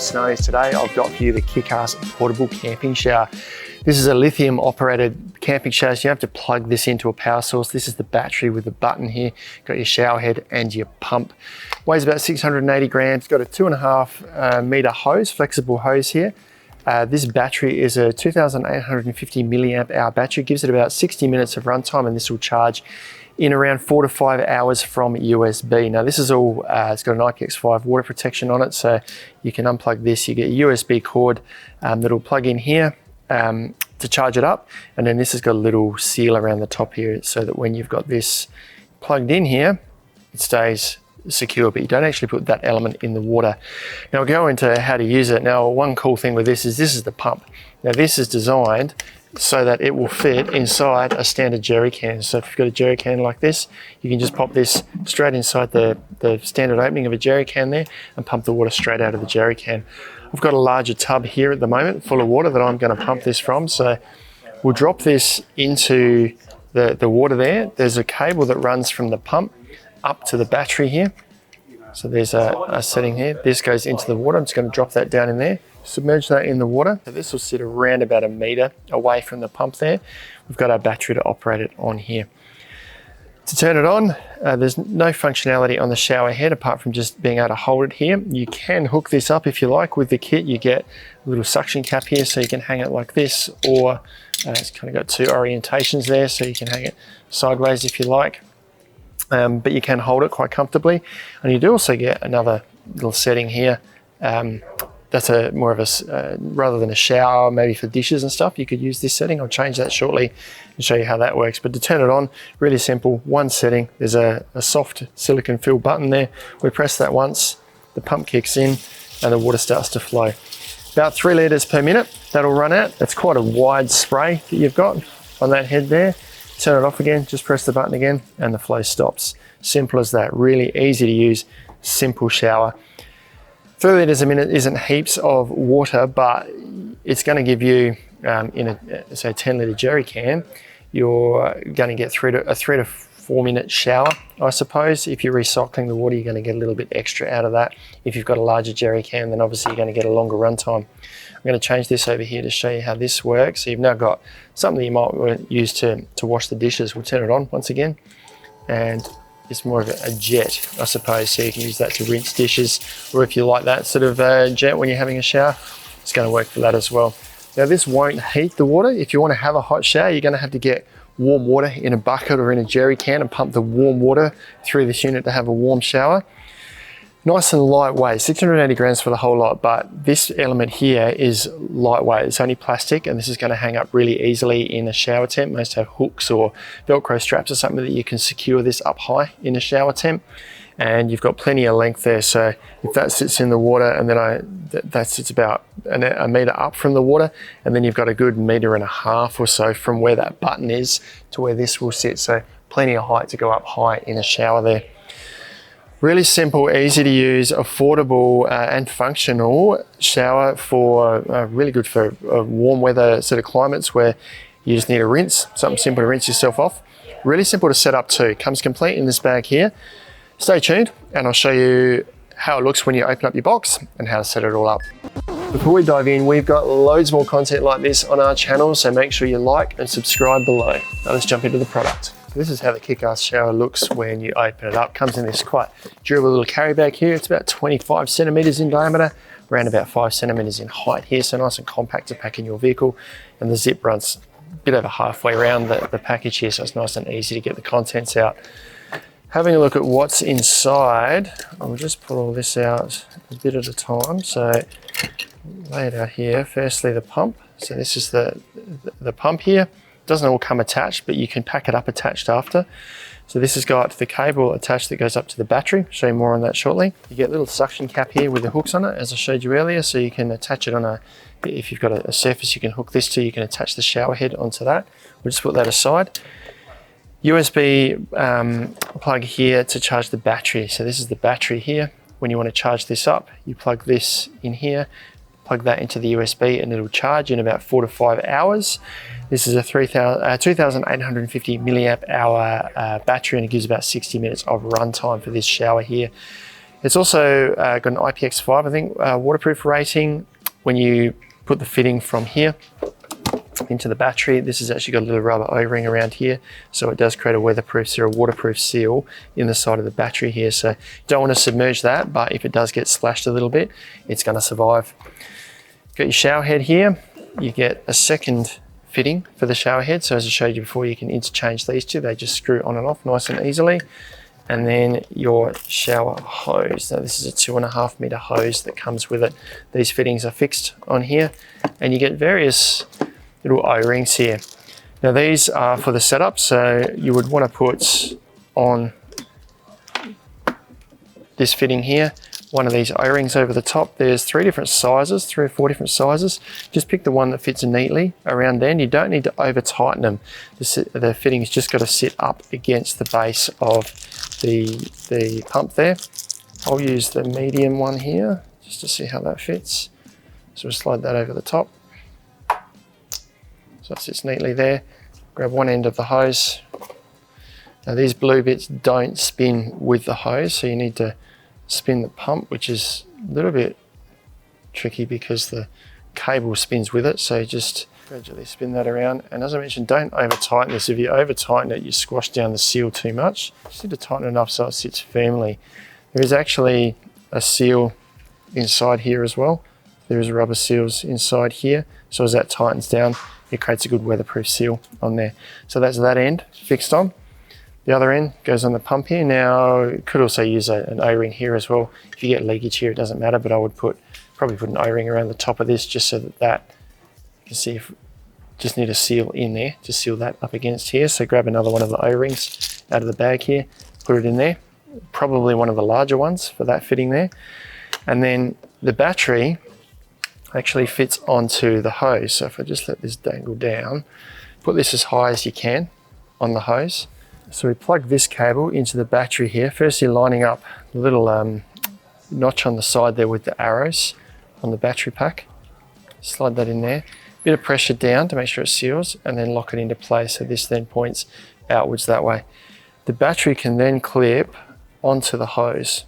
snows today, I've got for you the KickAss Portable Camping Shower. This is a lithium operated camping shower, so you have to plug this into a power source. This is the battery with the button here. Got your shower head and your pump. Weighs about 680 grams. Got a 2.5 meter hose, flexible hose here. This battery is a 2,850 milliamp hour battery. Gives it about 60 minutes of runtime, and this will charge in around 4 to 5 hours from USB. Now this is all, it's got an IPX5 water protection on it, so you can unplug this. You get a USB cord that'll plug in here to charge it up, and then this has got a little seal around the top here so that when you've got this plugged in here, it stays secure, but you don't actually put that element in the water. Now I'll go into how to use it. Now one cool thing with this is the pump. Now this is designed so that it will fit inside a standard jerry can. So if you've got a jerry can like this, you can just pop this straight inside the standard opening of a jerry can there and pump the water straight out of the jerry can. I've got a larger tub here at the moment full of water that I'm going to pump this from, so we'll drop this into the water there. There's a cable that runs from the pump up to the battery here. So there's a setting here. This goes into the water. I'm just going to drop that down in there. Submerge that in the water. So this will sit around about a meter away from the pump there. We've got our battery to operate it on here. To turn it on, there's no functionality on the shower head apart from just being able to hold it here. You can hook this up if you like. With the kit, you get a little suction cap here so you can hang it like this, or it's kind of got two orientations there, so you can hang it sideways if you like. But you can hold it quite comfortably. And you do also get another little setting here. That's more of a, rather than a shower, maybe for dishes and stuff, you could use this setting. I'll change that shortly and show you how that works. But to turn it on, really simple, one setting. There's a soft silicone fill button there. We press that once, the pump kicks in and the water starts to flow. About 3 litres per minute, that'll run out. That's quite a wide spray that you've got on that head there. Turn it off again, just press the button again and the flow stops. Simple as that, really easy to use, simple shower. 3 litres a minute isn't heaps of water, but it's going to give you, in a say 10 litre jerry can, you're going to get a 3 to 4 minute shower, I suppose. If you're recycling the water, you're going to get a little bit extra out of that. If you've got a larger jerry can, then obviously you're going to get a longer run time. I'm going to change this over here to show you how this works. So you've now got something that you might use to wash the dishes. We'll turn it on once again, and it's more of a jet, I suppose, so you can use that to rinse dishes, or if you like that sort of jet when you're having a shower, it's going to work for that as well. Now this won't heat the water. If you want to have a hot shower, you're going to have to get warm water in a bucket or in a jerry can and pump the warm water through this unit to have a warm shower. Nice and lightweight, 680 grams for the whole lot, but this element here is lightweight. It's only plastic, and this is going to hang up really easily in a shower tent. Most have hooks or Velcro straps or something that you can secure this up high in a shower tent. And you've got plenty of length there, so if that sits in the water, and then that sits about a meter up from the water, and then you've got a good 1.5 meters or so from where that button is to where this will sit, so plenty of height to go up high in a shower there. Really simple, easy to use, affordable and functional shower for really good for warm weather sort of climates where you just need a rinse, something simple to rinse yourself off. Really simple to set up too. Comes complete in this bag here. Stay tuned and I'll show you how it looks when you open up your box and how to set it all up. Before we dive in, we've got loads more content like this on our channel, so make sure you like and subscribe below. Now let's jump into the product. This is how the KickAss shower looks when you open it up. Comes in this quite durable little carry bag here. It's about 25 centimeters in diameter, around about 5 centimeters in height here, so nice and compact to pack in your vehicle. And the zip runs a bit over halfway around the package here, so it's nice and easy to get the contents out. Having a look at what's inside, I'll just pull all this out a bit at a time. So lay it out here. Firstly, the pump. So this is the pump here. Doesn't all come attached, but you can pack it up attached after. So this has got the cable attached that goes up to the battery. I'll show you more on that shortly. You get a little suction cap here with the hooks on it, as I showed you earlier, so you can attach it on if you've got a surface you can hook this to, you can attach the shower head onto that. We'll just put that aside. USB plug here to charge the battery. So this is the battery here. When you want to charge this up, you plug this in here, plug that into the USB, and it'll charge in about 4 to 5 hours. This is a 2,850 milliamp hour battery, and it gives about 60 minutes of run time for this shower here. It's also got an IPX5, I think, waterproof rating. When you put the fitting from here into the battery, this has actually got a little rubber O-ring around here, so it does create a weatherproof or a waterproof seal in the side of the battery here. So you don't want to submerge that, but if it does get splashed a little bit, it's going to survive. Got your shower head here. You get a second fitting for the shower head. So as I showed you before, you can interchange these two. They just screw on and off nice and easily. And then your shower hose. Now this is a 2.5 meter hose that comes with it. These fittings are fixed on here, and you get various little O-rings here. Now these are for the setup, so you would want to put on this fitting here, one of these O-rings over the top. There's 3 different sizes, 3 or 4 different sizes. Just pick the one that fits neatly around there, and you don't need to over tighten them. The fitting's just got to sit up against the base of the pump there. I'll use the medium one here just to see how that fits. So we'll slide that over the top. So it sits neatly there. Grab one end of the hose. Now these blue bits don't spin with the hose, so you need to spin the pump, which is a little bit tricky because the cable spins with it. So just gradually spin that around. And as I mentioned, don't over tighten this. If you over tighten it, you squash down the seal too much. Just need to tighten it enough so it sits firmly. There is actually a seal inside here as well. There is rubber seals inside here. So as that tightens down, it creates a good weatherproof seal on there. So that's that end fixed on. The other end goes on the pump here. Now, you could also use an O-ring here as well. If you get leakage here, it doesn't matter, but I would probably put an O-ring around the top of this just so that you can see if just need a seal in there to seal that up against here. So grab another one of the O-rings out of the bag here, put it in there. Probably one of the larger ones for that fitting there. And then the battery actually fits onto the hose. So if I just let this dangle down, put this as high as you can on the hose. So we plug this cable into the battery here. First you're lining up the little notch on the side there with the arrows on the battery pack. Slide that in there. Bit of pressure down to make sure it seals, and then lock it into place so this then points outwards that way. The battery can then clip onto the hose.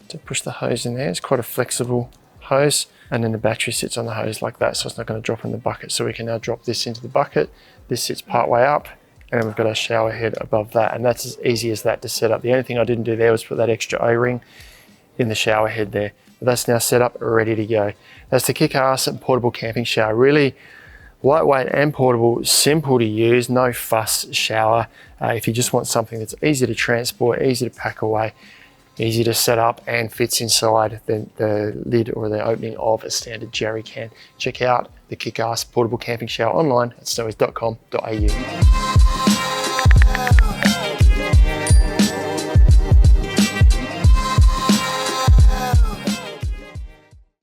So push the hose in there. It's quite a flexible hose, and then the battery sits on the hose like that, so it's not going to drop in the bucket. So we can now drop this into the bucket. This sits part way up, and then we've got our shower head above that, and that's as easy as that to set up. The only thing I didn't do there was put that extra O-ring in the shower head there. But that's now set up, ready to go. That's the KickAss Portable Camping Shower. Really lightweight and portable, simple to use, no fuss shower. If you just want something that's easy to transport, easy to pack away, easy to set up, and fits inside the lid or the opening of a standard jerry can, check out the KickAss Portable Camping Shower online at stowies.com.au.